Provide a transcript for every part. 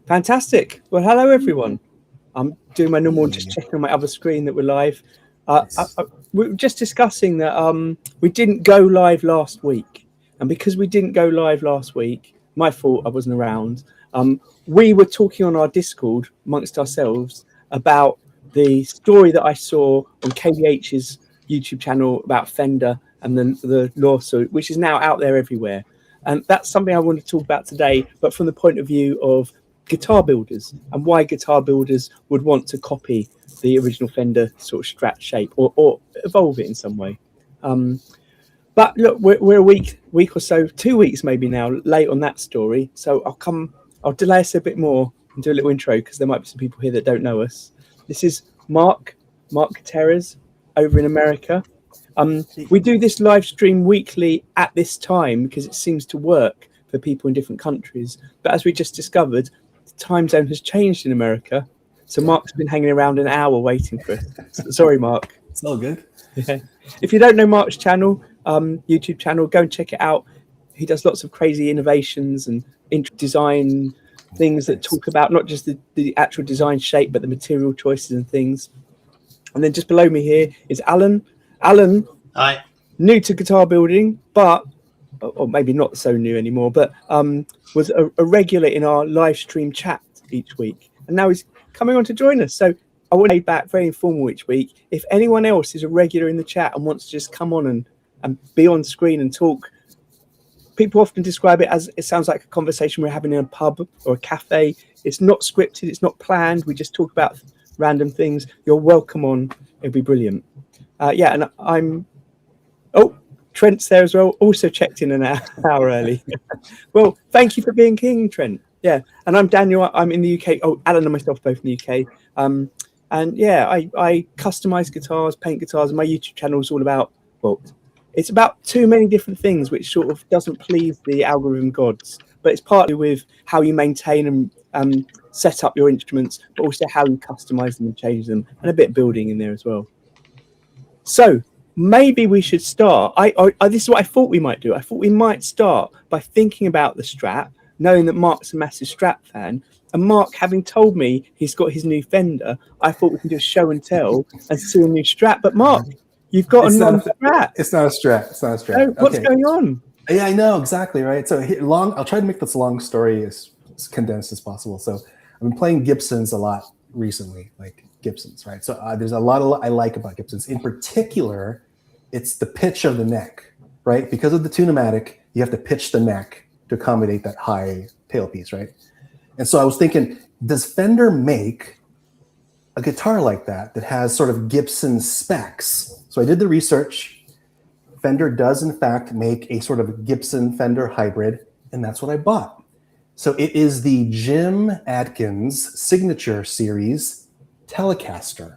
Fantastic. Well, hello everyone. I'm doing my normal, just checking on my other screen that we're live. We were just discussing that we didn't go live last week, and because we didn't go live last week, my fault, I wasn't around. We were talking on our Discord amongst ourselves about the story that I saw on KVH's YouTube channel about Fender and then the lawsuit, which is now out there everywhere. And that's something I want to talk about today, but from the point of view of guitar builders and why guitar builders would want to copy the original Fender sort of Strat shape or evolve it in some way. But look, we're a week or so, 2 weeks maybe now, late on that story. So I'll delay us a bit more and do a little intro because there might be some people here that don't know us. This is Mark Gutierrez over in America. We do this live stream weekly at this time because it seems to work for people in different countries. But as we just discovered, the time zone has changed in America. So Mark's been hanging around an hour waiting for us. Sorry, Mark. It's all good. Yeah. If you don't know Mark's channel, YouTube channel, go and check it out. He does lots of crazy innovations and design things that talk about not just the actual design shape, but the material choices and things. And then just below me here is Alan. Alan, hi. New to guitar building, but or maybe not so new anymore, but was a regular in our live stream chat each week, and now he's coming on to join us. So I want to lay back very informal each week. If anyone else is a regular in the chat and wants to just come on and be on screen and talk, people often describe it as it sounds like a conversation we're having in a pub or a cafe. It's not scripted, it's not planned. We just talk about random things. You're welcome on. It'll be brilliant. Yeah, and I'm. Oh, Trent's there as well. Also checked in an hour early. Well, thank you for being king, Trent. Yeah, and I'm Daniel. I'm in the UK. Oh, Alan and myself both in the UK. And yeah, I customize guitars, paint guitars, and my YouTube channel is all about. Well, it's about too many different things, which sort of doesn't please the algorithm gods. But it's partly with how you maintain and set up your instruments, but also how you customize them and change them, and a bit of building in there as well. So maybe we should start. This is what I thought we might do. I thought we might start by thinking about the Strat, knowing that Mark's a massive Strat fan. And Mark, having told me he's got his new Fender, I thought we could do a show and tell and see a new Strat. But Mark, you've got a non-Strat. It's not a Strat. It's not a Strat. Oh, what's going on? Yeah, I know, exactly, right? So I'll try to make this long story as condensed as possible. So I've been playing Gibsons a lot recently, like Gibsons, right? So there's a lot I like about Gibsons. In particular, it's the pitch of the neck, right? Because of the Tune-o-matic, you have to pitch the neck to accommodate that high tailpiece, right? And so I was thinking, does Fender make a guitar like that has sort of Gibson specs? So I did the research. Fender does, in fact, make a sort of Gibson-Fender hybrid, and that's what I bought. So it is the Jim Adkins Signature Series Telecaster.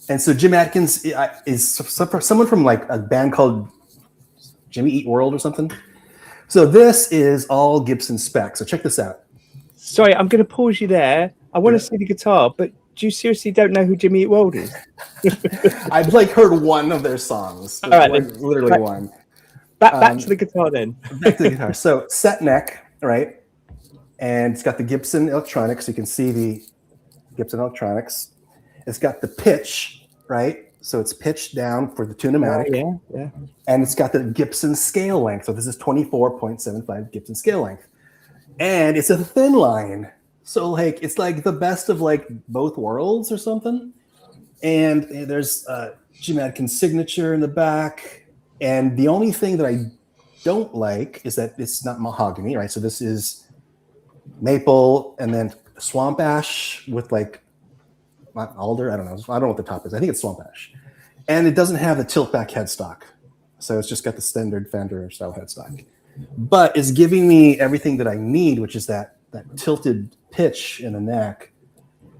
And so Jim Adkins is someone from like a band called Jimmy Eat World or something. So this is all Gibson specs. So check this out. Sorry, I'm going to pause you there. I want to see the guitar, but do you seriously don't know who Jimmy Eat World is? I've like heard one of their songs. All right, like, literally one. Back to the guitar then. Back to the guitar. So set neck, right? And it's got the Gibson electronics. You can see the Gibson electronics. It's got the pitch, right? So it's pitched down for the Tune-o-matic. Yeah. And it's got the Gibson scale length. So this is 24.75 Gibson scale length. And it's a thin line. So like it's like the best of like both worlds or something. And there's Jim Adkins signature in the back. And the only thing that I don't like is that it's not mahogany, right? So this is maple and then swamp ash with like alder. I don't know what the top is. I think it's swamp ash. And it doesn't have the tilt back headstock. So it's just got the standard Fender style headstock. But it's giving me everything that I need, which is that tilted pitch in the neck,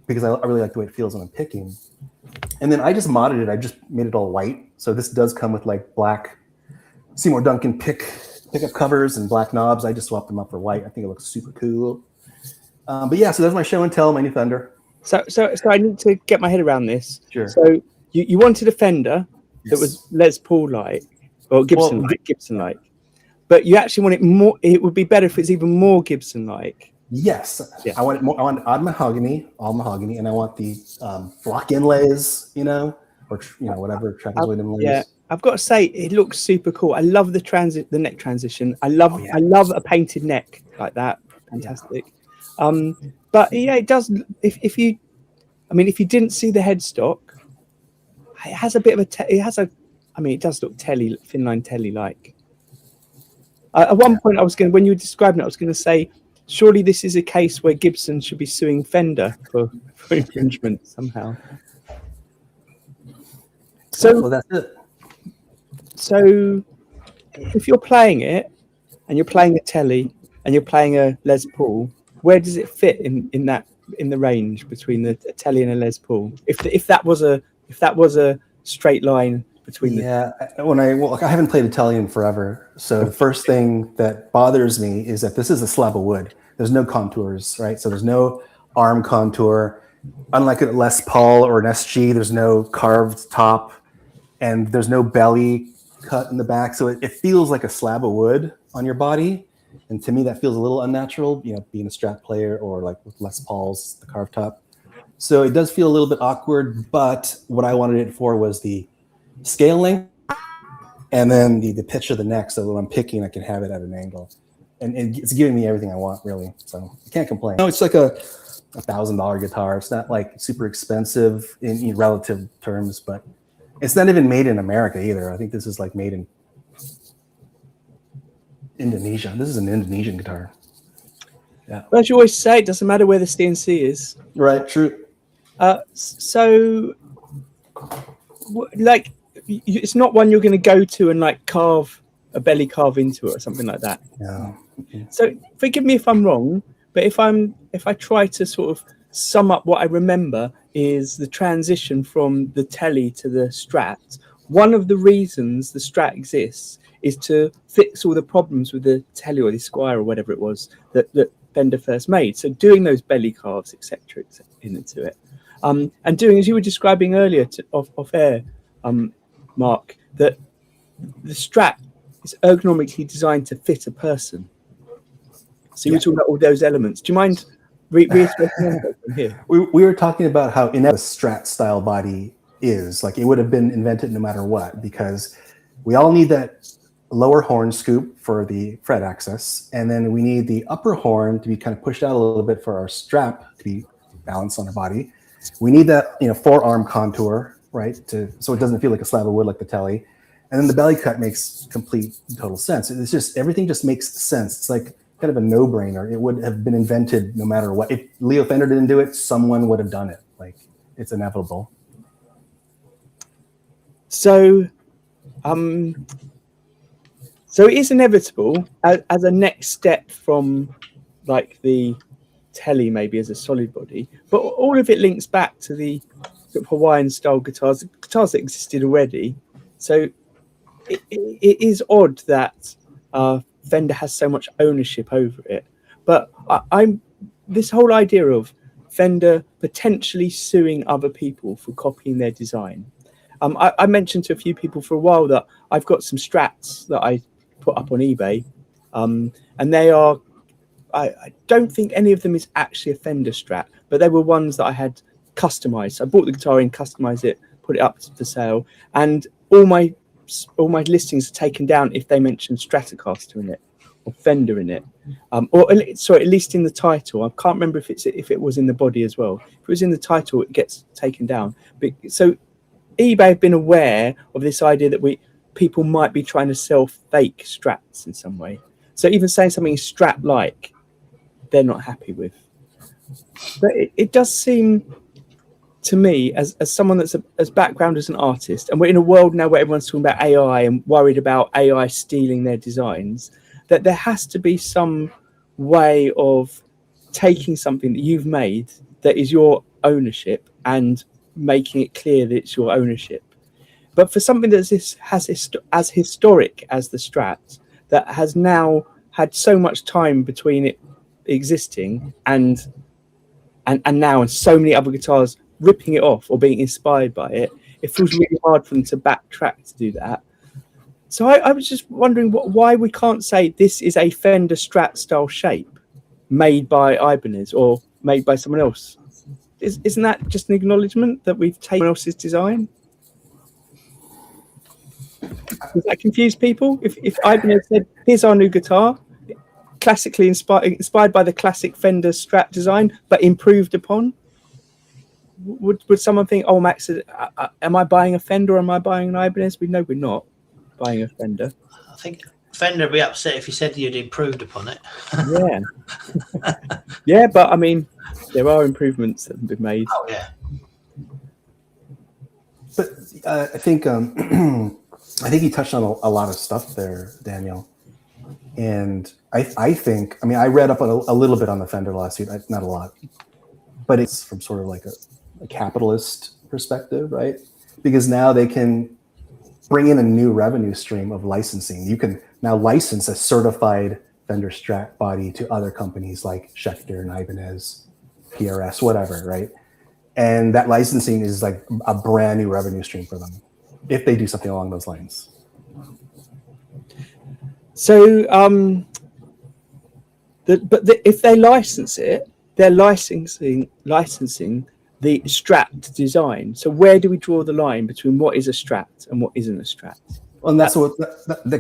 because I really like the way it feels when I'm picking. And then I just modded it. I just made it all white. So this does come with like black Seymour Duncan pickup covers and black knobs. I just swapped them up for white. I think it looks super cool. But yeah, so that's my show and tell, my new Fender. So I need to get my head around this. Sure. So you wanted a Fender that was Les Paul like or Gibson like. but you actually want it more. It would be better if it's even more Gibson-like. Yes, Yeah. I want it more. I want odd mahogany, all mahogany, and I want the block inlays, or whatever trapezoid inlays. Yeah, I've got to say it looks super cool. I love the neck transition. I love a painted neck like that. Fantastic. Yeah. But yeah, it does. If you didn't see the headstock, it has a bit of it does look thin line telly like. At one point, when you were describing it, I was going to say, surely this is a case where Gibson should be suing Fender for infringement somehow. So, well, that's it. So, if you're playing it, and you're playing a telly, and you're playing a Les Paul, where does it fit in the range between the telly and a Les Paul? If that was a straight line between I haven't played Italian in forever, so the first thing that bothers me is that this is a slab of wood. There's no contours, right? So there's no arm contour. Unlike a Les Paul or an SG, there's no carved top, and there's no belly cut in the back. So it feels like a slab of wood on your body, and to me that feels a little unnatural. Being a Strat player or like with Les Pauls, the carved top. So it does feel a little bit awkward. But what I wanted it for was the scale length, and then the pitch of the neck, so when I'm picking, I can have it at an angle, and it's giving me everything I want, really. So I can't complain. No, it's like a $1,000 guitar. It's not like super expensive in relative terms, but it's not even made in America either. I think this is like made in Indonesia. This is an Indonesian guitar. Yeah. Well, as you always say, it doesn't matter where the CNC is. Right. True. So, like, it's not one you're going to go to and like carve a belly carve into it or something like that. No. So forgive me if I'm wrong, but if I try to sort of sum up what I remember is the transition from the telly to the Strat. One of the reasons the Strat exists is to fix all the problems with the telly or the Squire or whatever it was that Fender first made. So doing those belly carves, etc., into it, and doing, as you were describing earlier off air, Mark, that the Strat is ergonomically designed to fit a person. So you were talking about all those elements. Do you mind reiterating from here? We were talking about how inept a Strat style body is. Like, it would have been invented no matter what, because we all need that lower horn scoop for the fret access, and then we need the upper horn to be kind of pushed out a little bit for our strap to be balanced on our body. We need that forearm contour, right, so it doesn't feel like a slab of wood like the telly. And then the belly cut makes complete total sense. It's just, everything just makes sense. It's like kind of a no-brainer. It would have been invented no matter what. If Leo Fender didn't do it, someone would have done it. Like, it's inevitable. So it is inevitable as a next step from like the telly, maybe as a solid body, but all of it links back to the sort of Hawaiian style guitars that existed already. So it is odd that Fender has so much ownership over it. But this whole idea of Fender potentially suing other people for copying their design. I mentioned to a few people for a while that I've got some Strats that I put up on eBay, and they are, I don't think any of them is actually a Fender Strat, but they were ones that I had customized. So I bought the guitar in, customized it, put it up for sale, and all my listings are taken down if they mention Stratocaster in it or Fender in it, or sorry, at least in the title. I can't remember if it was in the body as well. If it was in the title, it gets taken down. But so eBay have been aware of this idea that people might be trying to sell fake Strats in some way. So even saying something is Strat-like, they're not happy with. But it does seem to me, as someone that's as background as an artist, and we're in a world now where everyone's talking about AI and worried about AI stealing their designs, that there has to be some way of taking something that you've made that is your ownership and making it clear that it's your ownership. But for something that's as historic as the Strat, that has now had so much time between it existing and now, and so many other guitars ripping it off or being inspired by it, it feels really hard for them to backtrack to do that. So I was just wondering why we can't say this is a Fender Strat style shape made by Ibanez or made by someone else. Isn't that just an acknowledgement that we've taken someone else's design? Does that confuse people? If Ibanez said, here's our new guitar, classically inspired by the classic Fender Strat design, but improved upon, would someone think, oh, Max, am I buying a Fender or am I buying an Ibanez? We know we're not buying a Fender. I think Fender would be upset if you said you'd improved upon it. Yeah. Yeah, but I mean, there are improvements that have been made. Oh, yeah. But I think you touched on a lot of stuff there, Daniel. And I think, I mean, I read up a little bit on the Fender lawsuit, not a lot, but it's from sort of like a capitalist perspective, right? Because now they can bring in a new revenue stream of licensing. You can now license a certified Fender Strat body to other companies like Schecter and Ibanez, PRS, whatever, right? And that licensing is like a brand new revenue stream for them if they do something along those lines. So, if they license it, they're licensing the Strat design. So where do we draw the line between what is a Strat and what isn't a Strat? Well, and that's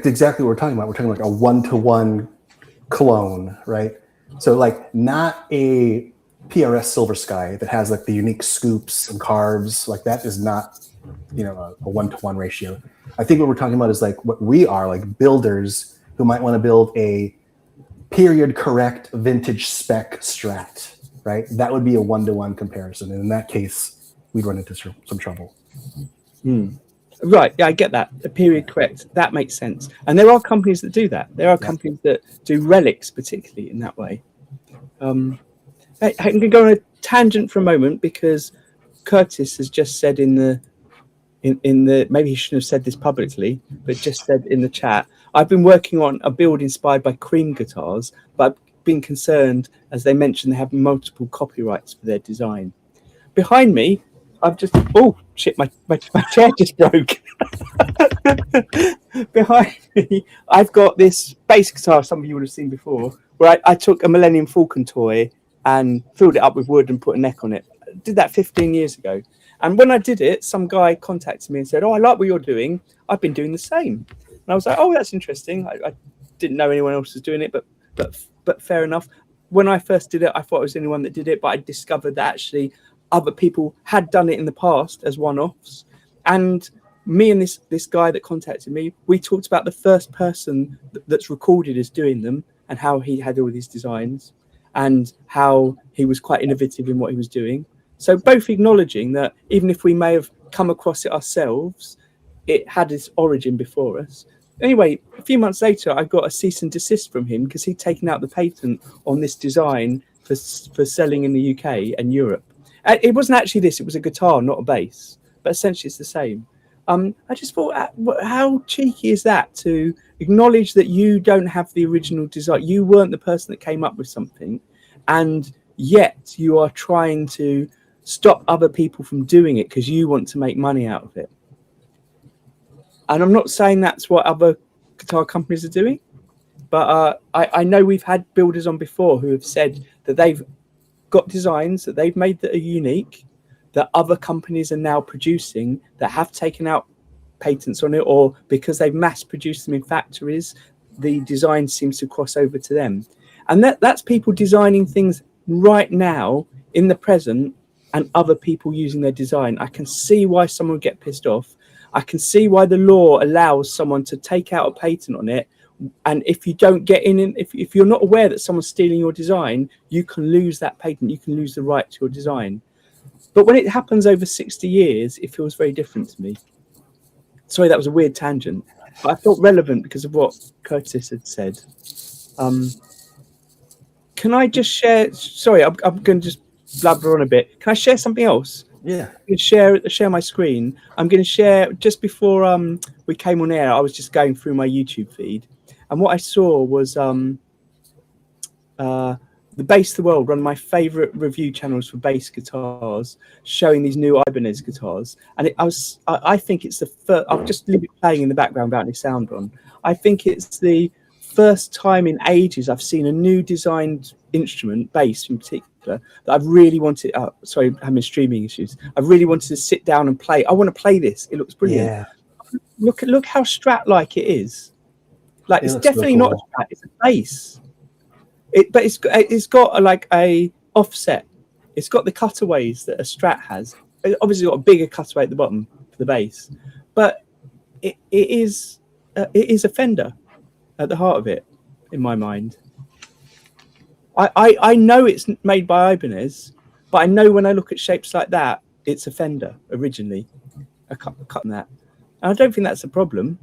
exactly what we're talking about. We're talking like a one-to-one clone, right? So like not a PRS Silver Sky that has like the unique scoops and carves, like that is not, a one-to-one ratio. I think what we're talking about is like what we are, like builders who might want to build a period correct vintage spec Strat, right? That would be a one-to-one comparison. And in that case, we'd run into some trouble. Right. Yeah, I get that. A period correct. That makes sense. And there are companies that do that. There are companies that do relics, particularly in that way. I can go on a tangent for a moment because Curtis has just said in the maybe he shouldn't have said this publicly, but just said in the chat, I've been working on a build inspired by Cream guitars, but I've been concerned, as they mentioned, they have multiple copyrights for their design. Behind me, I've just my chair just broke. Behind me, I've got this bass guitar some of you would have seen before, where I took a Millennium Falcon toy and filled it up with wood and put a neck on it. I did that 15 years ago. And when I did it, some guy contacted me and said, oh, I like what you're doing. I've been doing the same. And I was like, oh, that's interesting. I didn't know anyone else was doing it, but fair enough. When I first did it, I thought I was the only one that did it, but I discovered that actually other people had done it in the past as one-offs. And me and this guy that contacted me, we talked about the first person that's recorded as doing them and how he had all these designs and how he was quite innovative in what he was doing. So both acknowledging that even if we may have come across it ourselves, it had its origin before us. Anyway, a few months later, I got a cease and desist from him because he'd taken out the patent on this design for selling in the UK and Europe. It wasn't actually this, it was a guitar, not a bass, but essentially it's the same. I just thought, how cheeky is that to acknowledge that you don't have the original design? You weren't the person that came up with something, and yet you are trying to stop other people from doing it because you want to make money out of it. And I'm not saying that's what other guitar companies are doing, but I know we've had builders on before who have said that they've got designs that they've made that are unique, that other companies are now producing that have taken out patents on it, or because they've mass produced them in factories, the design seems to cross over to them. And that's people designing things right now in the present and other people using their design. I can see why someone would get pissed off. I can see why the law allows someone to take out a patent on it. And if you don't get in, if you're not aware that someone's stealing your design, you can lose that patent. You can lose the right to your design. But when it happens over 60 years, it feels very different to me. Sorry, that was a weird tangent, but I felt relevant because of what Curtis had said. Can I just share? Sorry, I'm going to just blabber on a bit. Can I share something else? Yeah. Share my screen. I'm going to share just before we came on air. I was just going through my YouTube feed, and what I saw was the Bass of the World, one of my favorite review channels for bass guitars, showing these new Ibanez guitars. And I think it's the first, I'll just leave it playing in the background without any sound on. I think it's the first time in ages I've seen a new designed instrument, bass in particular, that I've really wanted, sorry, I'm having streaming issues. I've really wanted to sit down and play. I want to play this. It looks brilliant. Yeah. Look how Strat-like it is. Like, it's definitely so cool. not a Strat, it's a bass. But it's got a offset. It's got the cutaways that a Strat has. It's obviously got a bigger cutaway at the bottom for the bass, but it is a Fender at the heart of it, in my mind. I know it's made by Ibanez, but I know when I look at shapes like that, it's a Fender originally. I cut that. And I don't think that's a problem.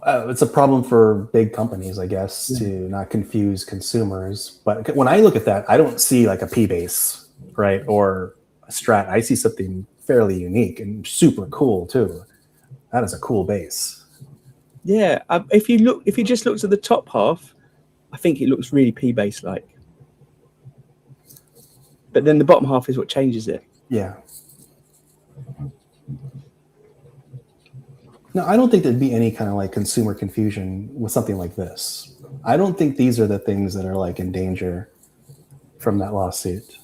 It's a problem for big companies, I guess, to not confuse consumers. But when I look at that, I don't see like a P bass, right, or a Strat. I see something fairly unique and super cool too. That is a cool bass. Yeah, if you just looked at the top half, I think it looks really P bass like. But then the bottom half is what changes it. Yeah. No, I don't think there'd be any kind of like consumer confusion with something like this. I don't think these are the things that are like in danger from that lawsuit.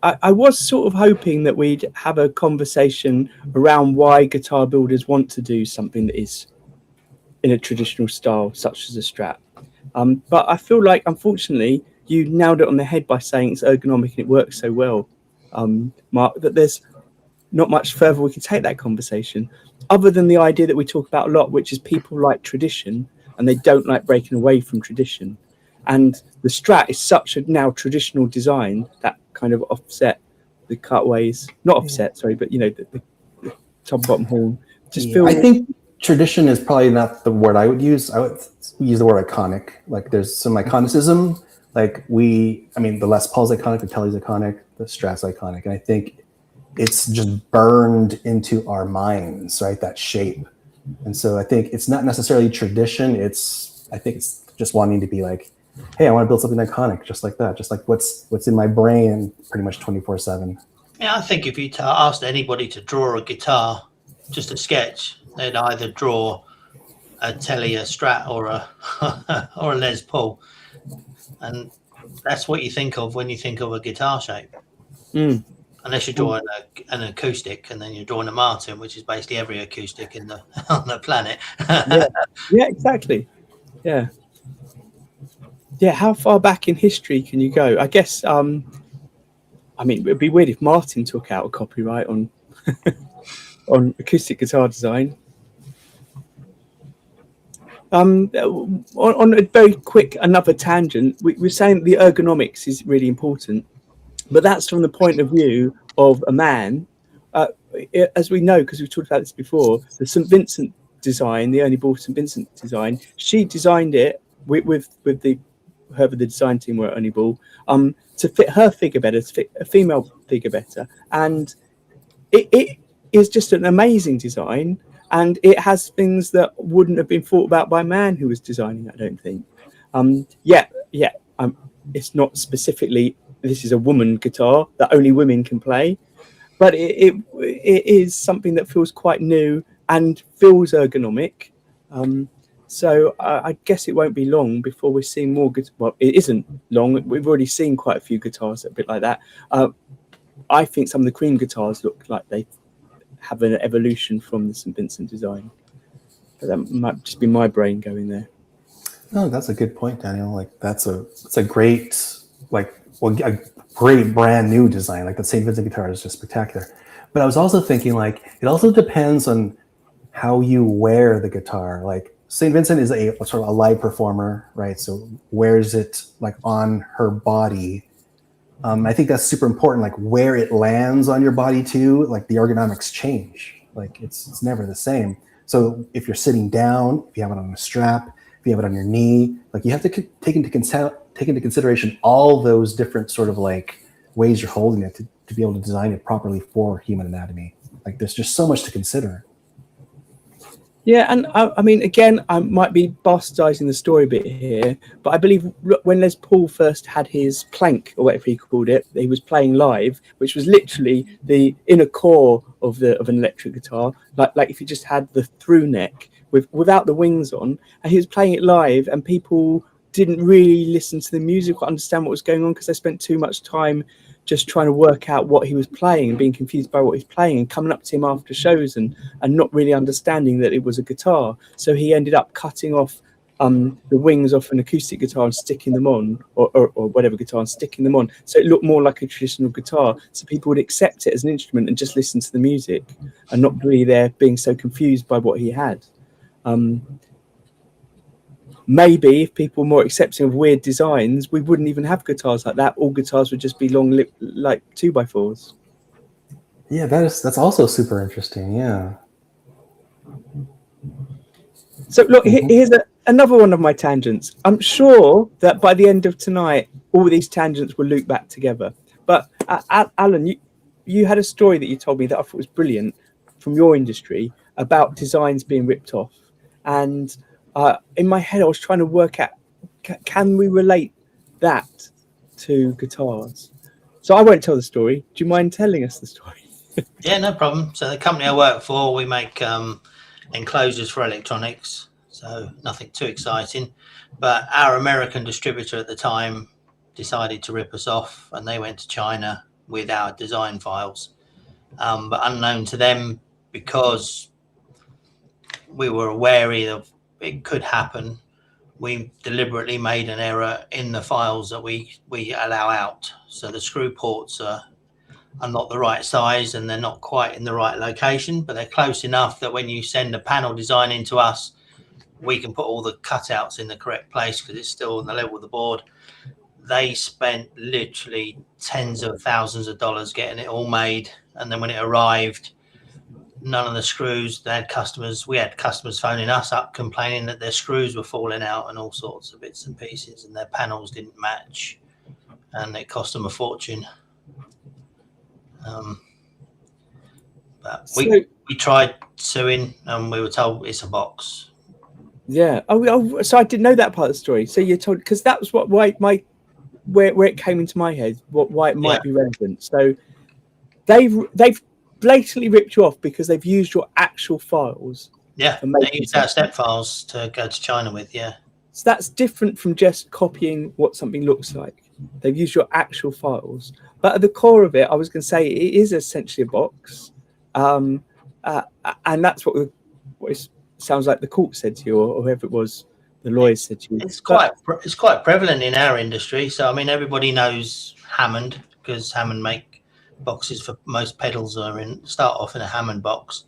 I was sort of hoping that we'd have a conversation around why guitar builders want to do something that is in a traditional style, such as a Strat. But I feel like, unfortunately, you nailed it on the head by saying it's ergonomic and it works so well, Mark, that there's not much further we can take that conversation, other than the idea that we talk about a lot, which is people like tradition and they don't like breaking away from tradition. And the Strat is such a now traditional design that kind of offset the cutaways, not offset, sorry, but the top bottom horn. I think tradition is probably not the word I would use. I would use the word iconic. Like there's some iconicism. Like the Les Paul's iconic, the Telly's iconic, the Strat's iconic, and I think it's just burned into our minds, right? That shape. And so I think it's not necessarily tradition. I think it's just wanting to be like, hey, I want to build something iconic, just like that, just like what's in my brain pretty much 24/7. Yeah, I think if you asked anybody to draw a guitar, just a sketch, they'd either draw a Telly, a Strat, or a Les Paul. And that's what you think of when you think of a guitar shape. Mm. Unless you're drawing an acoustic, and then you're drawing a Martin, which is basically every acoustic on the planet. yeah, exactly. Yeah. How far back in history can you go? I guess. It'd be weird if Martin took out a copyright on on acoustic guitar design. On a very quick another tangent, we're saying the ergonomics is really important. But that's from the point of view of a man. As we know, because we've talked about this before, the St. Vincent design, the Ernie Ball St. Vincent design, she designed it with the design team were at Ernie Ball to fit her figure better, to fit a female figure better. And it is just an amazing design. And it has things that wouldn't have been thought about by a man who was designing it, I don't think. It's not specifically, this is a woman guitar that only women can play, but it is something that feels quite new and feels ergonomic. So I guess it won't be long before we're seeing more well, it isn't long. We've already seen quite a few guitars that are a bit like that. I think some of the Cream guitars look like they have an evolution from the St. Vincent design. But that might just be my brain going there. No, that's a good point, Daniel. Like it's a great a great brand new design. Like the St. Vincent guitar is just spectacular. But I was also thinking like it also depends on how you wear the guitar. Like St. Vincent is a sort of a live performer, right? So wears it like on her body. I think that's super important, like where it lands on your body too, like the ergonomics change. Like it's never the same. So if you're sitting down, if you have it on a strap, if you have it on your knee, like you have to take into consideration all those different sort of like ways you're holding it to be able to design it properly for human anatomy. Like there's just so much to consider. Yeah, and I mean, again, I might be bastardizing the story a bit here, but I believe when Les Paul first had his plank, or whatever he called it, he was playing live, which was literally the inner core of an electric guitar, like if you just had the through neck without the wings on, and he was playing it live, and people didn't really listen to the music or understand what was going on because they spent too much time just trying to work out what he was playing and being confused by what he's playing, and coming up to him after shows and not really understanding that it was a guitar. So he ended up cutting off the wings off an acoustic guitar and sticking them on, or whatever guitar, and sticking them on, so it looked more like a traditional guitar, so people would accept it as an instrument and just listen to the music and not really there being so confused by what he had. Maybe if people were more accepting of weird designs, we wouldn't even have guitars like that. All guitars would just be long lip, like 2x4s. Yeah, that's also super interesting. Yeah. So look, here's another one of my tangents. I'm sure that by the end of tonight, all these tangents will loop back together. But Alan, you had a story that you told me that I thought was brilliant from your industry about designs being ripped off. And in my head, I was trying to work out, can we relate that to guitars? So I won't tell the story. Do you mind telling us the story? Yeah, no problem. So the company I work for, we make enclosures for electronics, so nothing too exciting. But our American distributor at the time decided to rip us off, and they went to China with our design files. But unknown to them, because we were wary of it could happen, we deliberately made an error in the files that we allow out. So the screw ports are not the right size, and they're not quite in the right location, but they're close enough that when you send a panel design into us, we can put all the cutouts in the correct place because it's still on the level of the board. They spent literally tens of thousands of dollars getting it all made, and then when it arrived, none of the screws, we had customers phoning us up complaining that their screws were falling out and all sorts of bits and pieces, and their panels didn't match, and it cost them a fortune. But we tried suing, and we were told it's a box. Yeah. Oh, so I didn't know that part of the story. So you're told, because that was where it came into my head, why it might be relevant. So they've blatantly ripped you off because they've used your actual files. Yeah, they used our step files to go to China with. Yeah. So that's different from just copying what something looks like. They've used your actual files. But at the core of it, I was going to say it is essentially a box. And that's what it sounds like the court said to you, or whoever it was, the lawyers said to you. It's quite prevalent in our industry. So, I mean, everybody knows Hammond because Hammond make boxes for most pedals start off in a Hammond box.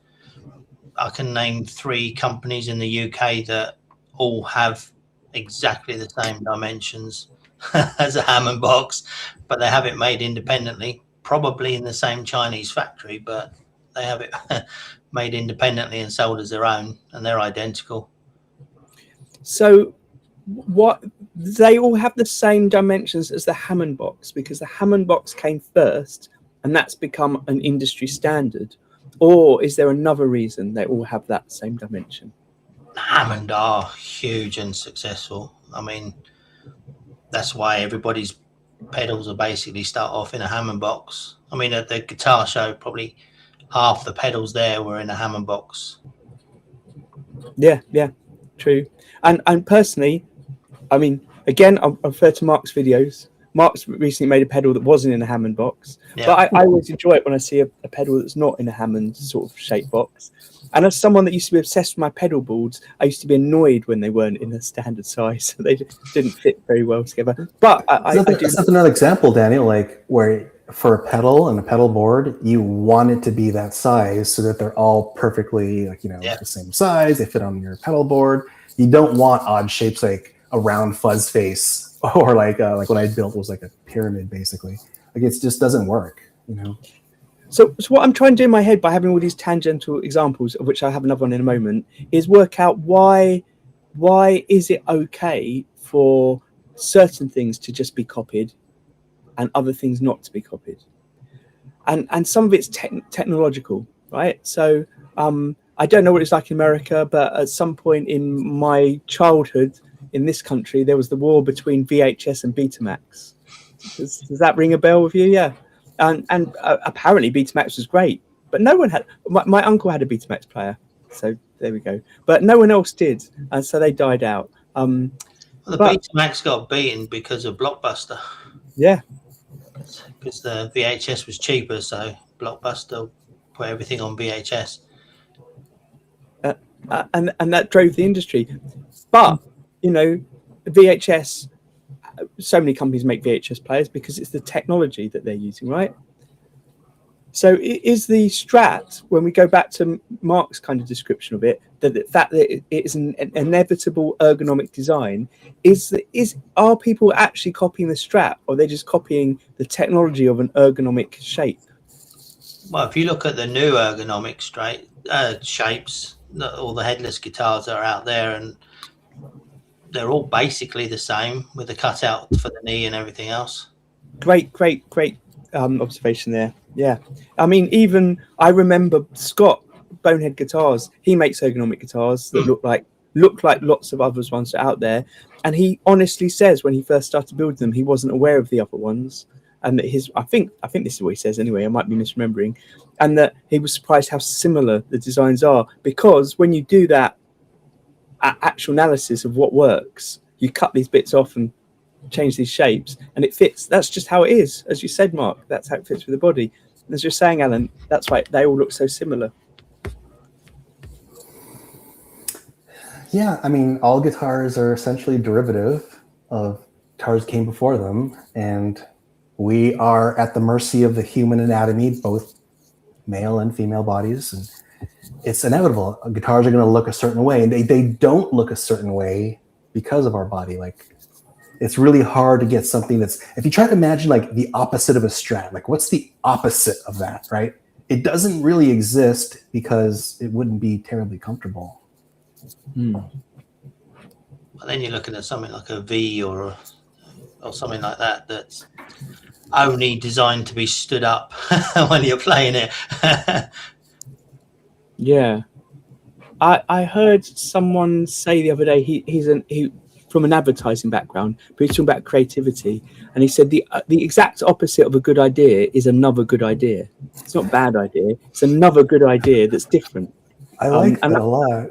I can name 3 companies in the UK that all have exactly the same dimensions as a Hammond box, but they have it made independently, probably in the same Chinese factory, but they have it made independently and sold as their own, and they're identical. So what, they all have the same dimensions as the Hammond box because the Hammond box came first and that's become an industry standard? Or is there another reason they all have that same dimension? Hammond are huge and successful. I mean, that's why everybody's pedals are basically start off in a Hammond box. I mean, at the guitar show, probably half the pedals there were in a Hammond box. Yeah, true. And personally, I mean, again, I refer to Mark's videos. Mark's recently made a pedal that wasn't in a Hammond box, but I always enjoy it when I see a pedal that's not in a Hammond sort of shaped box. And as someone that used to be obsessed with my pedal boards, I used to be annoyed when they weren't in a standard size. They didn't fit very well together. But that's another example, Daniel, like where for a pedal and a pedal board, you want it to be that size so that they're all perfectly the same size. They fit on your pedal board. You don't want odd shapes like a round fuzz face. Or like what I built was like a pyramid, basically. Like it just doesn't work, So what I'm trying to do in my head by having all these tangential examples, of which I have another one in a moment, is work out why is it okay for certain things to just be copied and other things not to be copied? And some of it's technological, right? So I don't know what it's like in America, but at some point in my childhood in this country, there was the war between VHS and Betamax. Does that ring a bell with you? Yeah. And apparently Betamax was great, but no one had. My uncle had a Betamax player, so there we go. But no one else did, and so they died out. Well, the Betamax got beaten because of Blockbuster. Yeah. Because the VHS was cheaper, so Blockbuster put everything on VHS. And that drove the industry. But, you know, VHS, so many companies make VHS players because it's the technology that they're using, right? So is the Strat, when we go back to Mark's kind of description of it, that the fact that it is an inevitable ergonomic design, are people actually copying the Strat, or are they just copying the technology of an ergonomic shape? Well, if you look at the new ergonomic shapes, all the headless guitars that are out there, and they're all basically the same with the cutout for the knee and everything else. Great observation there. Yeah, I mean, even I remember Scott Bonehead Guitars. He makes ergonomic guitars that look like lots of others ones out there, and he honestly says when he first started building them, he wasn't aware of the other ones, and that I think this is what he says anyway. I might be misremembering, and that he was surprised how similar the designs are, because when you do that actual analysis of what works, you cut these bits off and change these shapes, and it fits. That's just how it is, as you said, Mark. That's how it fits with the body. And as you're saying, Alan, that's why they all look so similar. Yeah, I mean, all guitars are essentially derivative of guitars came before them, and we are at the mercy of the human anatomy, both male and female bodies, and it's inevitable. Guitars are going to look a certain way, and they don't look a certain way because of our body. Like, it's really hard to get something that's, if you try to imagine like the opposite of a Strat, like what's the opposite of that, right? It doesn't really exist because it wouldn't be terribly comfortable. Well, then you're looking at something like a V or something like that that's only designed to be stood up when you're playing it. Yeah, I heard someone say the other day he's from an advertising background, but he's talking about creativity, and he said the exact opposite of a good idea is another good idea. It's not a bad idea; it's another good idea that's different. I like that a lot.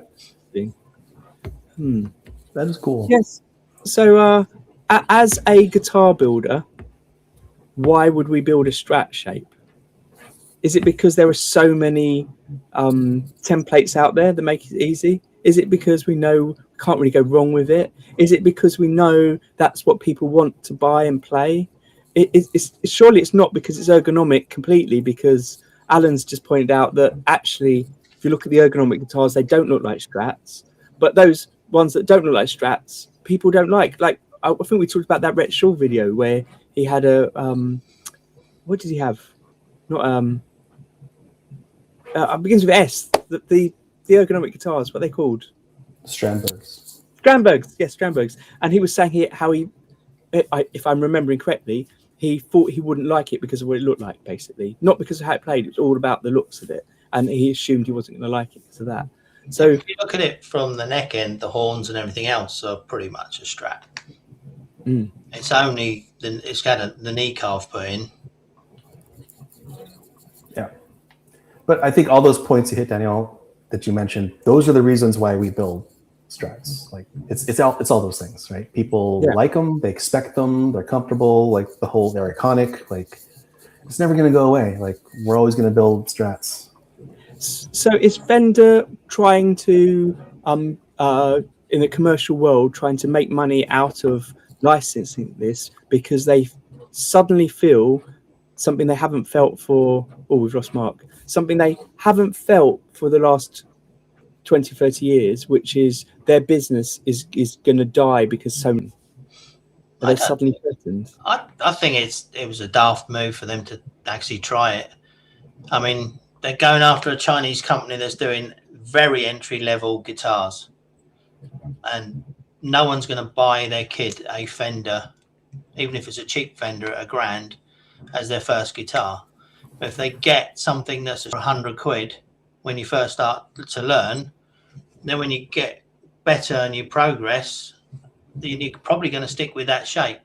That is cool. Yes. So, as a guitar builder, why would we build a Strat shape? Is it because there are so many templates out there that make it easy? Is it because we know we can't really go wrong with it? Is it because we know that's what people want to buy and play? Surely it's not because it's ergonomic completely, because Alan's just pointed out that actually, if you look at the ergonomic guitars, they don't look like Strats. But those ones that don't look like Strats, people don't like. Like, I think we talked about that Rhett Shaw video where he had a, what did he have? Not, it begins with S. The ergonomic guitars, what are they called? Strandbergs. Yes, Strandbergs. And he was saying how he, if I'm remembering correctly, he thought he wouldn't like it because of what it looked like, basically. Not because of how it played, it was all about the looks of it. And he assumed he wasn't going to like it because of that. So if you look at it from the neck end, the horns and everything else are pretty much a Strat. It's only it's got the knee calf put in. Yeah, but I think all those points you hit, Daniel, that you mentioned, those are the reasons why we build Strats. Like it's all those things, right? People like them, they expect them, they're comfortable, like they're iconic. Like, it's never going to go away. Like, we're always going to build Strats. So is Fender trying to, in the commercial world, trying to make money out of licensing this because they suddenly feel something they haven't felt for, we've lost Mark, something they haven't felt for the last 20, 30 years, which is their business is going to die because so many, are they suddenly threatened? I think it was a daft move for them to actually try it. I mean, they're going after a Chinese company that's doing very entry-level guitars, and no one's going to buy their kid a Fender, even if it's a cheap Fender at $1,000, as their first guitar. But if they get something that's £100, when you first start to learn. Then when you get better and you progress, you're probably going to stick with that shape.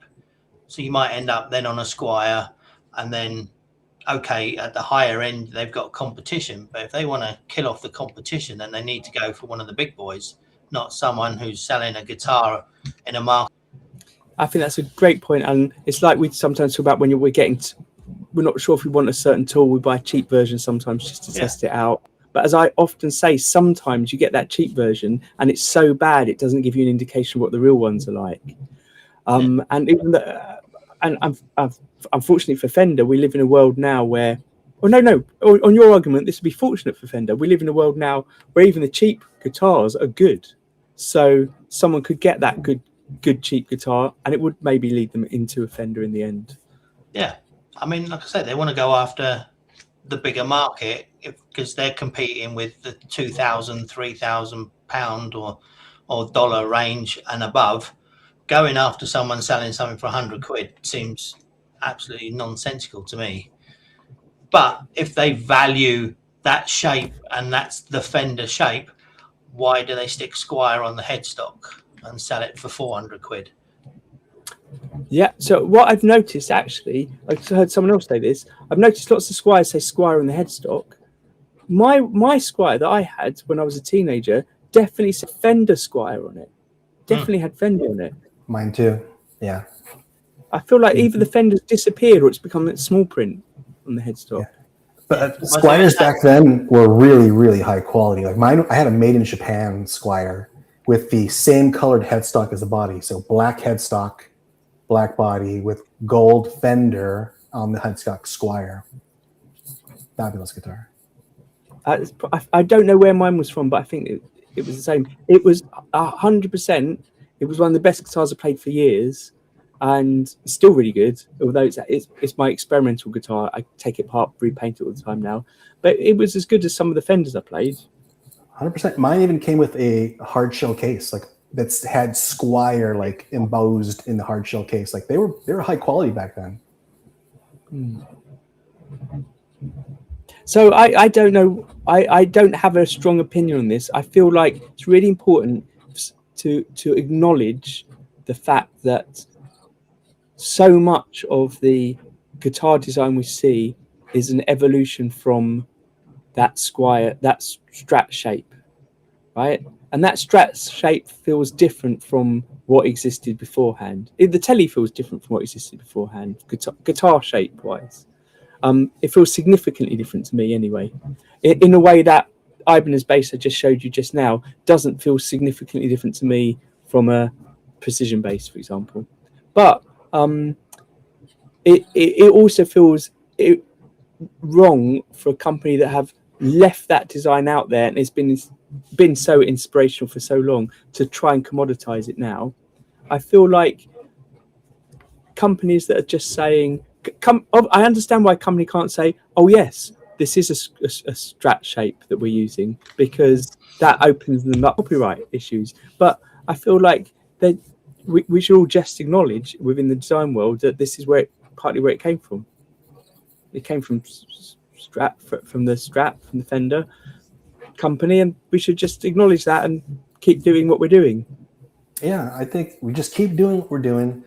So you might end up then on a Squire, and then, okay, at the higher end, they've got competition. But if they want to kill off the competition, then they need to go for one of the big boys, not someone who's selling a guitar in a market. I think that's a great point, and it's like we sometimes talk about when we're not sure if we want a certain tool, we buy a cheap version sometimes just to test it out. But as I often say, sometimes you get that cheap version and it's so bad it doesn't give you an indication of what the real ones are like. And even unfortunately for Fender, we live in a world now where, on your argument, this would be fortunate for Fender. We live in a world now where even the cheap guitars are good. So someone could get that good cheap guitar and it would maybe lead them into a Fender in the end. Yeah. I mean, like I said, they want to go after the bigger market because they're competing with the £2,000, £3,000 or dollar range and above. Going after someone selling something for £100 seems absolutely nonsensical to me. But if they value that shape and that's the Fender shape, why do they stick Squire on the headstock and sell it for £400? Yeah, so what I've noticed, actually, I've heard someone else say this, I've noticed lots of Squires say Squire on the headstock. My Squire that I had when I was a teenager definitely said Fender Squire on it. Definitely had Fender on it. Mine too. Yeah. I feel like either the Fender's disappeared or it's become a small print on the headstock. Yeah. But Squires back then were really, really high quality. Like mine, I had a made in Japan Squire with the same colored headstock as the body. So black headstock, black body with gold Fender on the headstock Squire. Fabulous guitar. I don't know where mine was from, but I think it was the same. It was 100%. It was one of the best guitars I played for years, and it's still really good. Although it's my experimental guitar, I take it apart, repaint it all the time now. But it was as good as some of the Fenders I played. 100%. Mine even came with a hard shell case, like that's had Squire like embossed in the hard shell case. Like they were high quality back then. So I don't know. I don't have a strong opinion on this. I feel like it's really important to acknowledge the fact that so much of the guitar design we see is an evolution from that Squire, that Strat shape, right? And that Strat shape feels different from what existed beforehand. The Telly feels different from what existed beforehand, guitar shape wise. It feels significantly different to me anyway, in a way that Ibanez bass I just showed you just now doesn't feel significantly different to me from a precision bass, for example. But it also feels wrong for a company that have left that design out there and it's been so inspirational for so long to try and commoditize it now. I feel like companies that are just saying, I understand why a company can't say, oh yes, this is a Strat shape that we're using, because that opens them up to copyright issues. But I feel like that we should all just acknowledge within the design world that this is partly where it came from. It came from from the Fender company, and we should just acknowledge that and keep doing what we're doing. Yeah, I think we just keep doing what we're doing.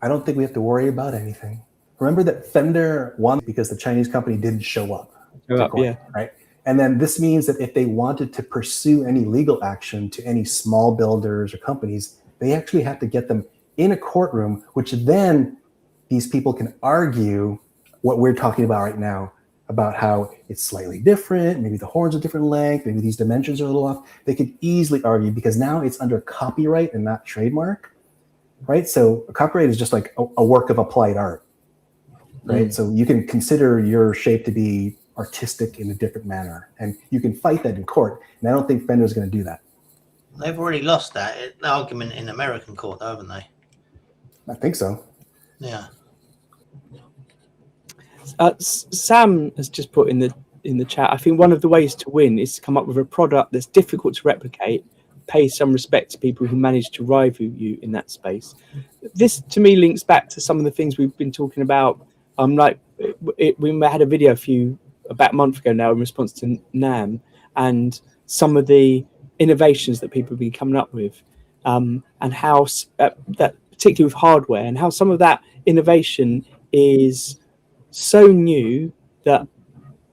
I don't think we have to worry about anything. Remember that Fender won because the Chinese company didn't show up. Right? And then this means that if they wanted to pursue any legal action to any small builders or companies, they actually have to get them in a courtroom, which then these people can argue what we're talking about right now, about how it's slightly different, maybe the horns are different length, maybe these dimensions are a little off. They could easily argue because now it's under copyright and not trademark, right? So a copyright is just like a work of applied art, right? So you can consider your shape to be artistic in a different manner, and you can fight that in court. And I don't think Fender's going to do that. They've already lost that argument in American court, haven't they? I think so. Yeah. Sam has just put in the chat, I think one of the ways to win is to come up with a product that's difficult to replicate, pay some respect to people who manage to rival you in that space. This to me links back to some of the things we've been talking about. We had a video about a month ago now in response to NAMM, and some of the innovations that people have been coming up with, and how that particularly with hardware, and how some of that innovation is so new that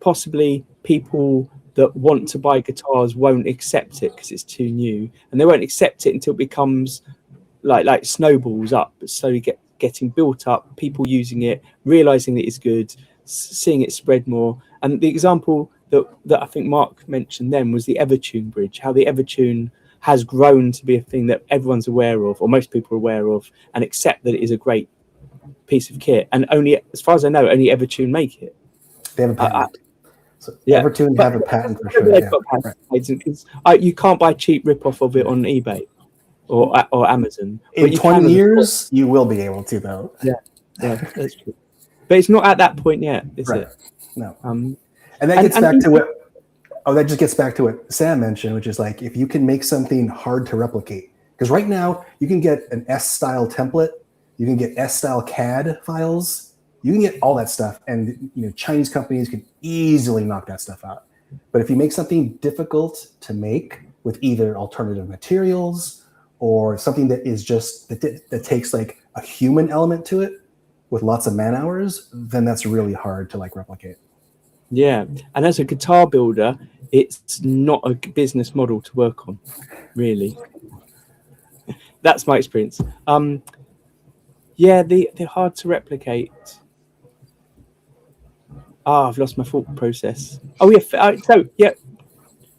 possibly people that want to buy guitars won't accept it because it's too new, and they won't accept it until it becomes like snowballs up, slowly getting built up, people using it, realizing that it's good, seeing it spread more. And the example that I think Mark mentioned then was the Evertune bridge, how the Evertune has grown to be a thing that everyone's aware of, or most people are aware of, and accept that it is a great piece of kit. And only, as far as I know, only Evertune make it. They have a patent. So Yeah, Evertune have a patent for sure. They've got patents. You can't buy cheap rip-off of it on eBay or Amazon. In 20 years, you will be able to, though. Yeah, that's true. But it's not at that point yet, is it? No. And that gets back to what. Oh, that just gets back to what Sam mentioned, which is like if you can make something hard to replicate. Because right now you can get an S-style template, you can get S-style CAD files, you can get all that stuff, and Chinese companies can easily knock that stuff out. But if you make something difficult to make with either alternative materials or something that is just that takes like a human element to it with lots of man hours, then that's really hard to like replicate. Yeah, and as a guitar builder, it's not a business model to work on, really. That's my experience. Yeah, they're hard to replicate. I've lost my thought process. Oh yeah,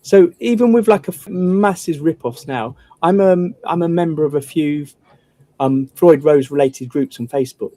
so even with like a massive rip-offs now, I'm a member of a few Floyd Rose related groups on Facebook,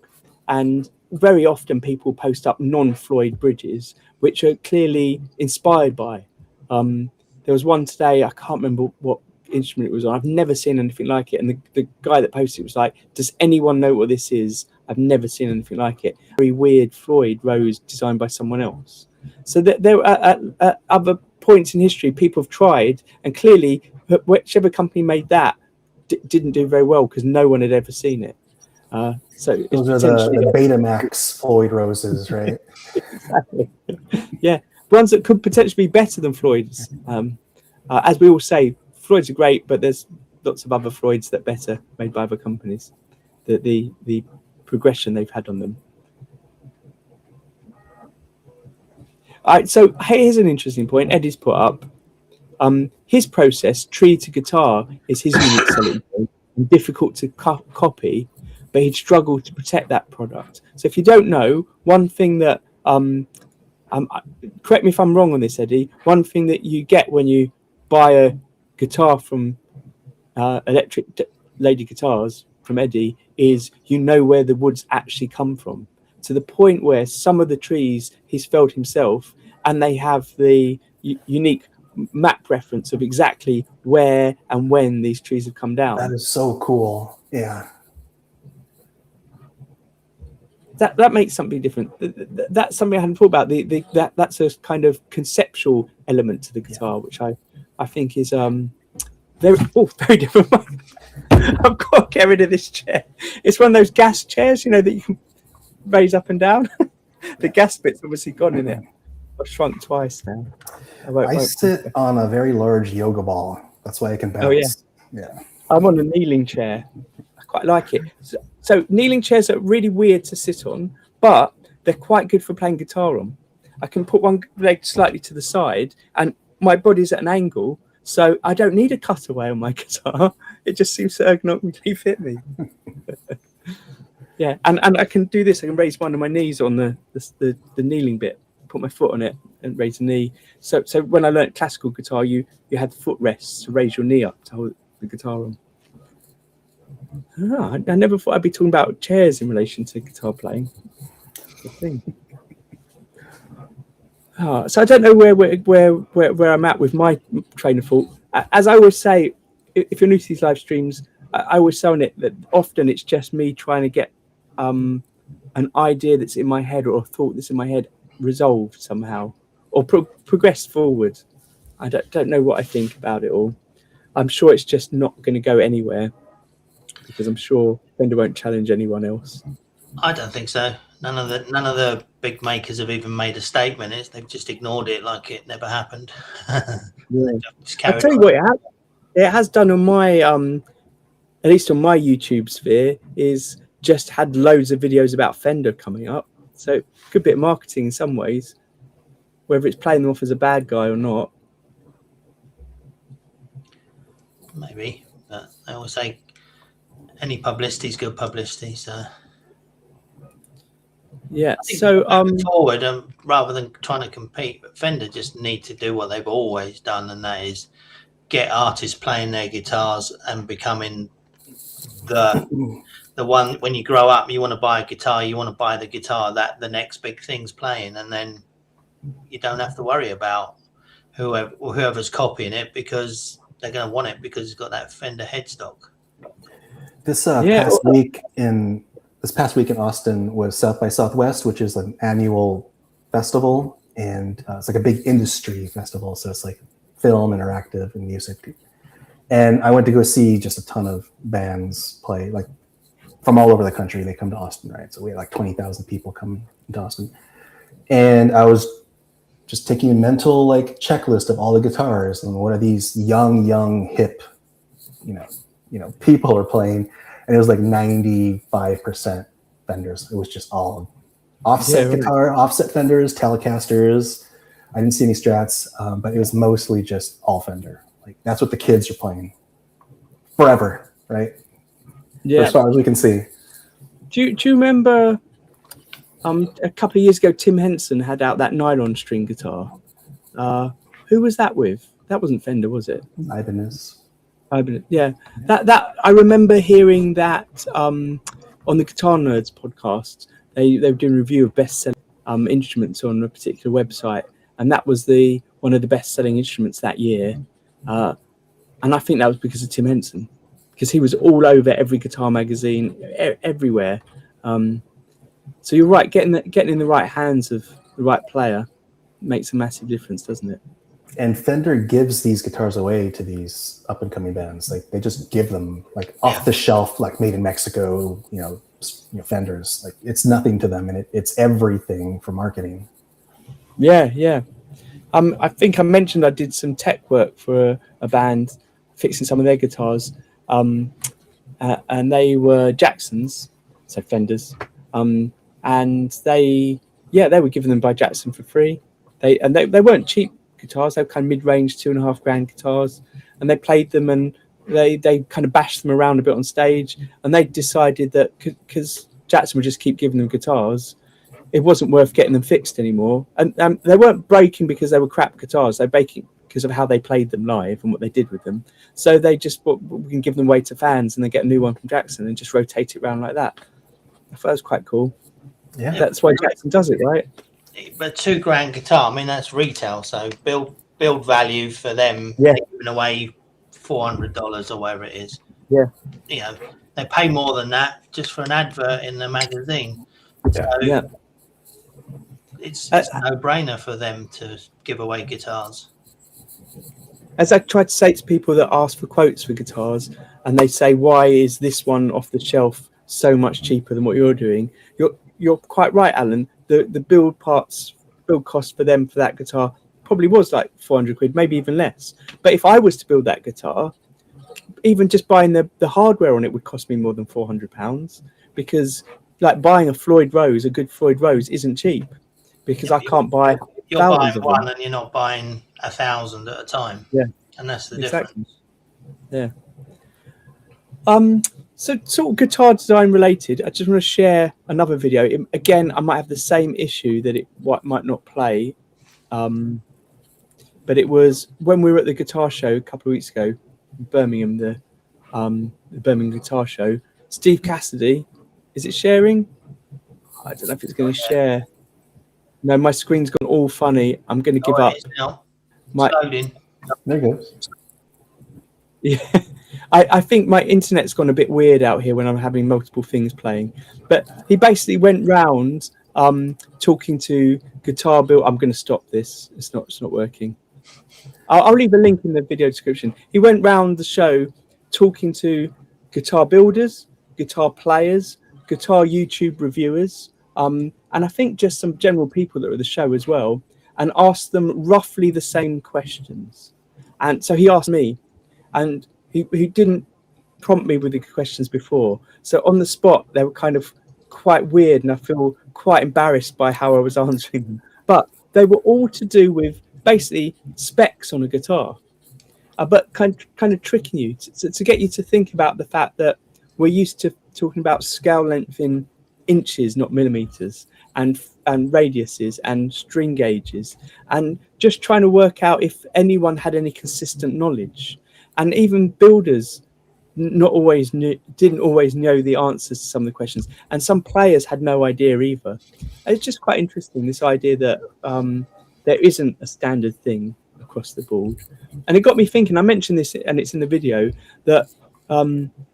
and very often people post up non-Floyd bridges which are clearly inspired by. There was one today, I can't remember what instrument it was on. I've never seen anything like it, and the guy that posted it was like, does anyone know what this is? I've never seen anything like it. Very weird Floyd Rose designed by someone else. So that there at other points in history people have tried, and clearly whichever company made that didn't do very well because no one had ever seen it. So those are the Betamax Floyd Roses, right? Exactly. Yeah, ones that could potentially be better than Floyd's. As we all say, Floyd's are great, but there's lots of other Floyds that are better, made by other companies. The progression they've had on them. All right, so here's an interesting point Eddie's put up. His process, tree to guitar, is his unique selling point and difficult to copy, but he'd struggle to protect that product. So if you don't know, one thing that correct me if I'm wrong on this, Eddie, one thing that you get when you buy a guitar from Electric Lady Guitars from Eddie is where the woods actually come from, to the point where some of the trees he's felled himself, and they have the unique map reference of exactly where and when these trees have come down. That is so cool. Yeah. That makes something different. That's something I hadn't thought about. That's a kind of conceptual element to the guitar, which I think is very different. I've got to get rid of this chair. It's one of those gas chairs, that you can raise up and down. The gas bit's obviously gone in it. I've shrunk twice now. I sit on a very large yoga ball. That's why I can bounce. Oh yeah. I'm on a kneeling chair. I quite like it. So kneeling chairs are really weird to sit on, but they're quite good for playing guitar on. I can put one leg slightly to the side, and my body's at an angle, so I don't need a cutaway on my guitar. It just seems to ergonomically fit me. Yeah, and I can do this. I can raise one of my knees on the kneeling bit, put my foot on it, and raise a knee. So when I learnt classical guitar, you had foot rests to raise your knee up to hold the guitar on. I never thought I'd be talking about chairs in relation to guitar playing. The thing. So I don't know where I'm at with my train of thought. As I always say, if you're new to these live streams, I always say on it that often it's just me trying to get an idea that's in my head or a thought that's in my head resolved somehow or progress forward. I don't know what I think about it all. I'm sure it's just not going to go anywhere, because I'm sure Fender won't challenge anyone else. I don't think so. None of the big makers have even made a statement. They've just ignored it like it never happened. Yeah. Just I'll carried tell you on. what it has done on my at least on my YouTube sphere, is just had loads of videos about Fender coming up. So good bit of marketing in some ways, whether it's playing them off as a bad guy or not. Maybe, but I always say any publicity is good publicity. So Yeah. I think So moving forward, rather than trying to compete, but Fender just need to do what they've always done, and that is get artists playing their guitars and becoming the one. When you grow up, you want to buy a guitar, you want to buy the guitar that the next big thing's playing, and then you don't have to worry about whoever's copying it, because they're going to want it because it's got that Fender headstock. This Yeah. past week in Austin was South by Southwest, which is an annual festival, and it's like a big industry festival. So it's like film, interactive, and music. And I went to go see just a ton of bands play, like from all over the country. They come to Austin, right? So we had like 20,000 people come to Austin, and I was just taking a mental like checklist of all the guitars and what are these young hip, people are playing, and it was like 95% Fenders. It was just all offset guitar, offset Fenders, Telecasters. I didn't see any Strats, but it was mostly just all Fender. Like that's what the kids are playing forever, right? Yeah. As far as we can see. Do you remember? A couple of years ago, Tim Henson had out that nylon string guitar. Who was that with? That wasn't Fender, was it? Ibanez. Yeah. That I remember hearing that on the Guitar Nerds podcast. They were doing a review of best-selling instruments on a particular website, and that was one of the best-selling instruments that year. And I think that was because of Tim Henson, because he was all over every guitar magazine, everywhere. So you're right, getting in the right hands of the right player makes a massive difference, doesn't it? And Fender gives these guitars away to these up and coming bands. Like they just give them like off the shelf, like made in Mexico, Fenders. Like it's nothing to them, and it's everything for marketing. Yeah. I think I mentioned I did some tech work for a band, fixing some of their guitars, and they were Jacksons, so Fenders, and they were given them by Jackson for free. They weren't cheap guitars; they were kind of mid-range, $2,500 guitars, and they played them and they kind of bashed them around a bit on stage, and they decided that because Jackson would just keep giving them guitars, it wasn't worth getting them fixed anymore. And they weren't breaking because they were crap guitars. They're breaking because of how they played them live and what they did with them. So they just we can give them away to fans and then get a new one from Jackson and just rotate it around like that. I thought that was quite cool. Yeah, that's why Jackson does it, right? But $2,000 guitar, I mean, that's retail. So build value for them. Yeah. Giving away $400 or whatever it is. Yeah. They pay more than that just for an advert in the magazine. So it's a no-brainer for them to give away guitars. As I try to say to people that ask for quotes for guitars, and they say, "Why is this one off the shelf so much cheaper than what you're doing?" You're quite right, Alan. The build cost for them for that guitar probably was like £400, maybe even less. But if I was to build that guitar, even just buying the hardware on it would cost me more than £400, because like buying a good Floyd Rose isn't cheap, because I can't buy. You're buying one and you're not buying 1,000 at a time. Yeah, and that's the difference. Yeah. So sort of guitar design related, I just want to share another video. Again, I might have the same issue that it might not play, but it was when we were at the guitar show a couple of weeks ago in Birmingham, the Birmingham Guitar Show. Steve Cassidy, is it sharing? I don't know if it's going to share. No, my screen's gone all funny. I'm going to give up. Loading. There it goes. Yeah. I think my internet's gone a bit weird out here when I'm having multiple things playing. But he basically went round talking to guitar build. I'm going to stop this. It's not working. I'll leave a link in the video description. He went round the show talking to guitar builders, guitar players, guitar YouTube reviewers, and I think just some general people that were at the show as well, and asked them roughly the same questions. And so he asked me, and he didn't prompt me with the questions before. So on the spot, they were kind of quite weird, and I feel quite embarrassed by how I was answering them. But they were all to do with basically specs on a guitar, but kind of tricking you to get you to think about the fact that we're used to talking about scale length in inches, not millimeters, and radiuses and string gauges, and just trying to work out if anyone had any consistent knowledge. And even builders didn't always know the answers to some of the questions, and some players had no idea either. It's just quite interesting, this idea that there isn't a standard thing across the board. And it got me thinking, I mentioned this and it's in the video, that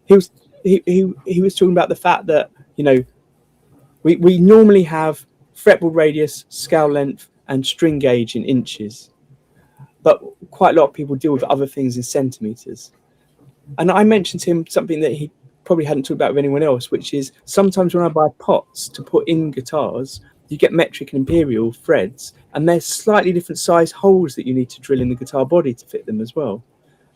he was talking about the fact that, you know, we normally have fretboard radius, scale length and string gauge in inches, but quite a lot of people deal with other things in centimeters. And I mentioned to him something that he probably hadn't talked about with anyone else, which is sometimes when I buy pots to put in guitars, you get metric and imperial threads, and there's slightly different size holes that you need to drill in the guitar body to fit them as well.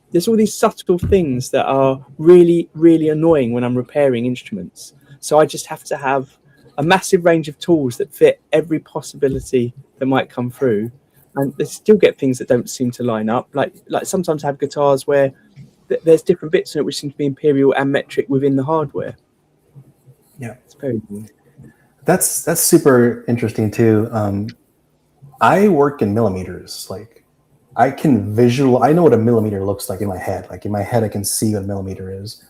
There's all these subtle things that are really, really annoying when I'm repairing instruments. So I just have to have a massive range of tools that fit every possibility that might come through. And they still get things that don't seem to line up. Like sometimes I have guitars where there's different bits in it which seem to be imperial and metric within the hardware. Yeah, it's very cool. That's super interesting too. I work in millimeters. Like I know what a millimeter looks like in my head. Like in my head, I can see what a millimeter is.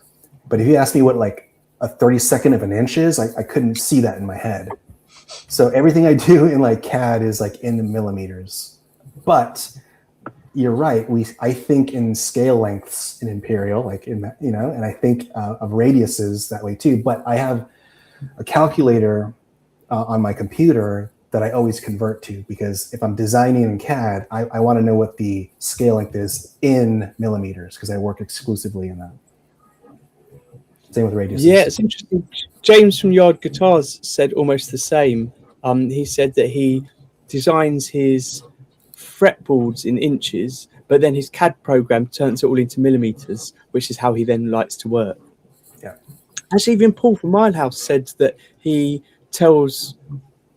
But if you ask me what like a 32nd of an inch is, I couldn't see that in my head. So everything I do in like CAD is like in the millimeters. But you're right. I think in scale lengths in imperial, like in, you know, and I think of radiuses that way too. But I have a calculator on my computer that I always convert to, because if I'm designing in CAD, I want to know what the scale length is in millimeters, because I work exclusively in that. Same with radiuses. Yeah, it's interesting. James from Yard Guitars said almost the same. He said that he designs his fretboards in inches, but then his CAD program turns it all into millimeters, which is how he then likes to work. Yeah. Actually, even Paul from Milehouse said that he tells,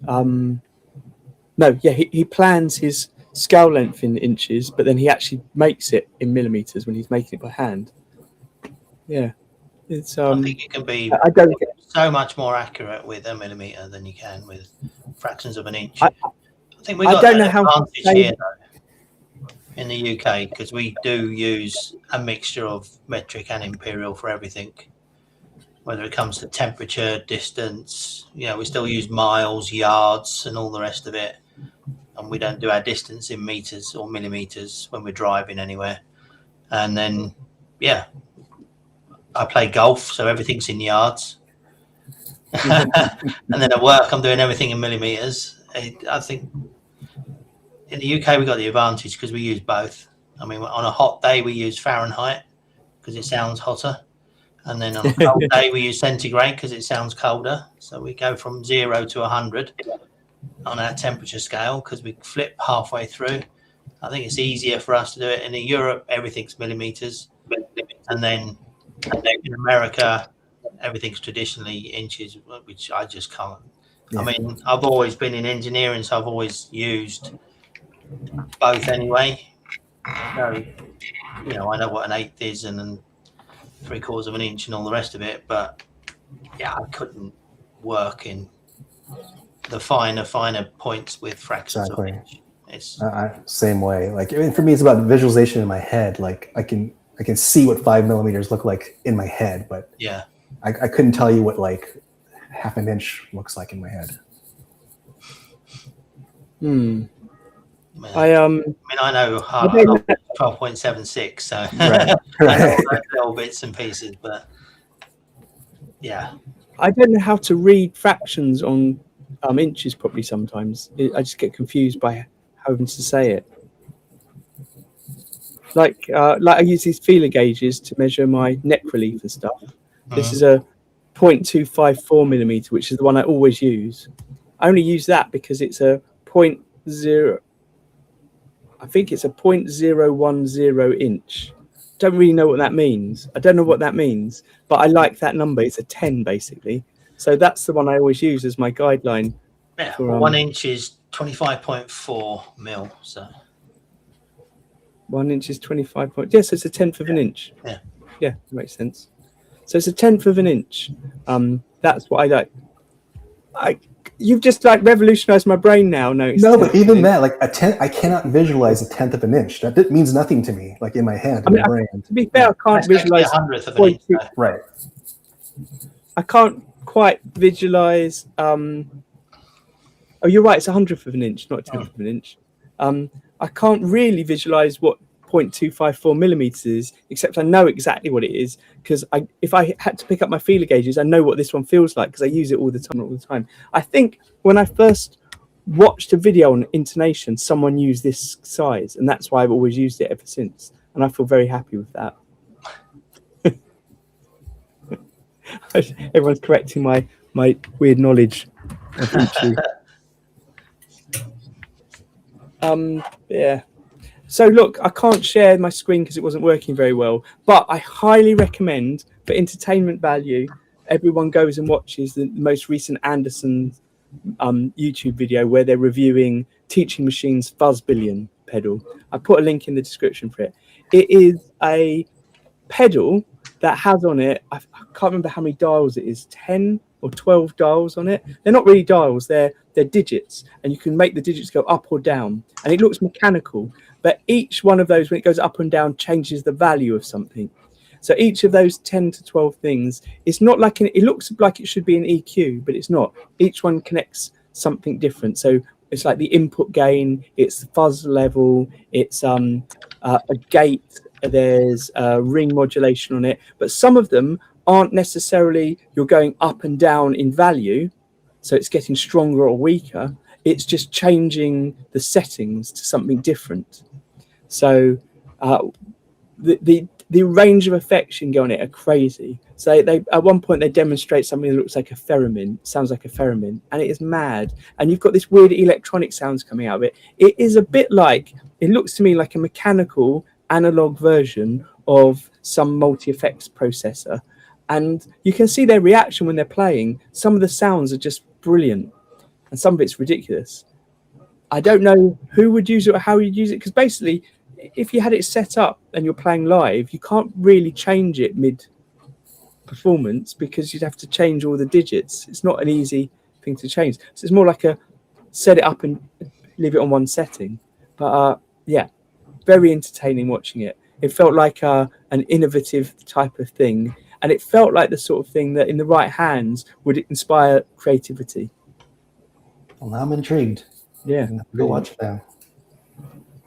he plans his scale length in inches, but then he actually makes it in millimeters when he's making it by hand. Yeah. It's I think it can be so much more accurate with a millimeter than you can with fractions of an inch. I think we got an advantage here though, in the UK, because we do use a mixture of metric and imperial for everything. Whether it comes to temperature, distance, you know, we still use miles, yards, and all the rest of it. And we don't do our distance in meters or millimeters when we're driving anywhere. And then, yeah, I play golf, so everything's in yards. And then at work, I'm doing everything in millimeters. I think in the UK, we got the advantage because we use both. I mean, on a hot day, we use Fahrenheit because it sounds hotter. And then on a cold day, we use centigrade because it sounds colder. So we go from 0 to 100 on our temperature scale because we flip halfway through. I think it's easier for us to do it. And in Europe, everything's millimeters. And then in America, everything's traditionally inches, which I just can't. Yeah. I mean, I've always been in engineering, so I've always used both anyway. So, you know, I know what an eighth is and 3/4 of an inch and all the rest of it, but yeah, I couldn't work in the finer points with fractions of an inch. It's same way. Like, I mean, for me, it's about visualization in my head. Like I can see what 5 millimeters look like in my head, but yeah, I couldn't tell you what like half an inch looks like in my head. I know 12.76, so right. I know little bits and pieces, but yeah, I don't know how to read fractions on inches properly. Sometimes I just get confused by having to say it. Like I use these feeler gauges to measure my neck relief and stuff. This is a 0.254 millimeter, which is the one I always use. I only use that because it's a 0.0. I think it's a 0.010 inch. Don't really know what that means. I don't know what that means, but I like that number. It's a 10 basically. So that's the one I always use as my guideline. Yeah, for, well, 1 inch is 25.4 mil. So 1 inch is 25. Yes, it's a tenth of an inch. Yeah. Yeah, makes sense. So it's a tenth of an inch. That's what I like. You've just like revolutionized my brain now. No, but even that, like a tenth, I cannot visualize a tenth of an inch. That means nothing to me, like in my head, in my brain. To be fair, I can't visualize a hundredth of an inch. Right. I can't quite visualize. Oh, you're right. It's a hundredth of an inch, not a tenth of an inch. I can't really visualize what 0.254 millimeters is, except I know exactly what it is because if I had to pick up my feeler gauges, I know what this one feels like because I use it all the time. I think when I first watched a video on intonation, someone used this size, and that's why I've always used it ever since, and I feel very happy with that. Everyone's correcting my weird knowledge of YouTube. Yeah. So look, I can't share my screen because it wasn't working very well, but I highly recommend, for entertainment value, everyone goes and watches the most recent Anderson YouTube video where they're reviewing Teaching Machine's Fuzz Billion pedal. I put a link in the description for it. It is a pedal that has on it, I can't remember how many dials it is, 10 or 12 dials on it. They're not really dials, they're digits, and you can make the digits go up or down, and it looks mechanical, but each one of those, when it goes up and down, changes the value of something. So each of those 10 to 12 things, it's not like it looks like it should be an EQ, but it's not. Each one connects something different. So it's like the input gain, it's the fuzz level, it's a gate, there's ring modulation on it, but some of them aren't necessarily you're going up and down in value, so it's getting stronger or weaker. It's just changing the settings to something different. So the range of effects you can go on it are crazy. So they at one point they demonstrate something that looks like a theremin, sounds like a theremin, and it is mad. And you've got this weird electronic sounds coming out of it. It is a bit like, it looks to me like a mechanical analog version of some multi-effects processor. And you can see their reaction when they're playing. Some of the sounds are just brilliant, and some of it's ridiculous. I don't know who would use it or how you'd use it, because basically, if you had it set up and you're playing live, you can't really change it mid-performance because you'd have to change all the digits. It's not an easy thing to change. So it's more like a set it up and leave it on one setting. But yeah, very entertaining watching it. It felt like an innovative type of thing. And it felt like the sort of thing that in the right hands would inspire creativity. Well, now I'm intrigued. Yeah. Go watch it now.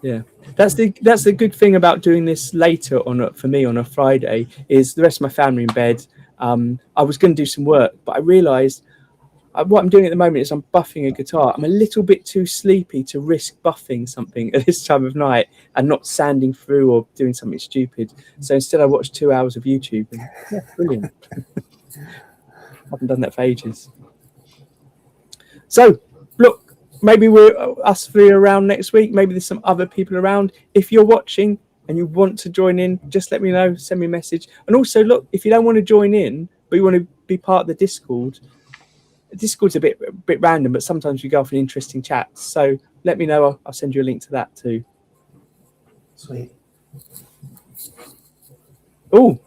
Yeah, that's the good thing about doing this later for me on a Friday is the rest of my family in bed. I was going to do some work, but I realised what I'm doing at the moment is I'm buffing a guitar. I'm a little bit too sleepy to risk buffing something at this time of night and not sanding through or doing something stupid. So instead I watched 2 hours of YouTube. And, yeah, brilliant. Haven't done that for ages. So, look, maybe we're us three around next week. Maybe there's some other people around. If you're watching and you want to join in, just let me know, send me a message. And also, look, if you don't want to join in, but you want to be part of the Discord's a bit random, but sometimes we go off in interesting chats. So let me know. I'll send you a link to that too. Sweet. Oh,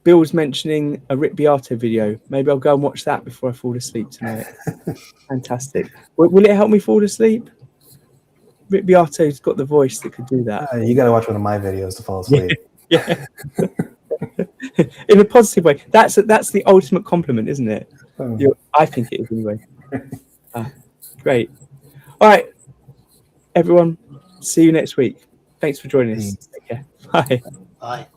Bill's mentioning a Rick Beato video. Maybe I'll go and watch that before I fall asleep tonight. Fantastic. Will it help me fall asleep? Rick Beato's got the voice that could do that. You got to watch one of my videos to fall asleep. Yeah. In a positive way. That's the ultimate compliment, isn't it? I think it is anyway. Great. All right, everyone. See you next week. Thanks for joining us. Take care. Bye. Bye.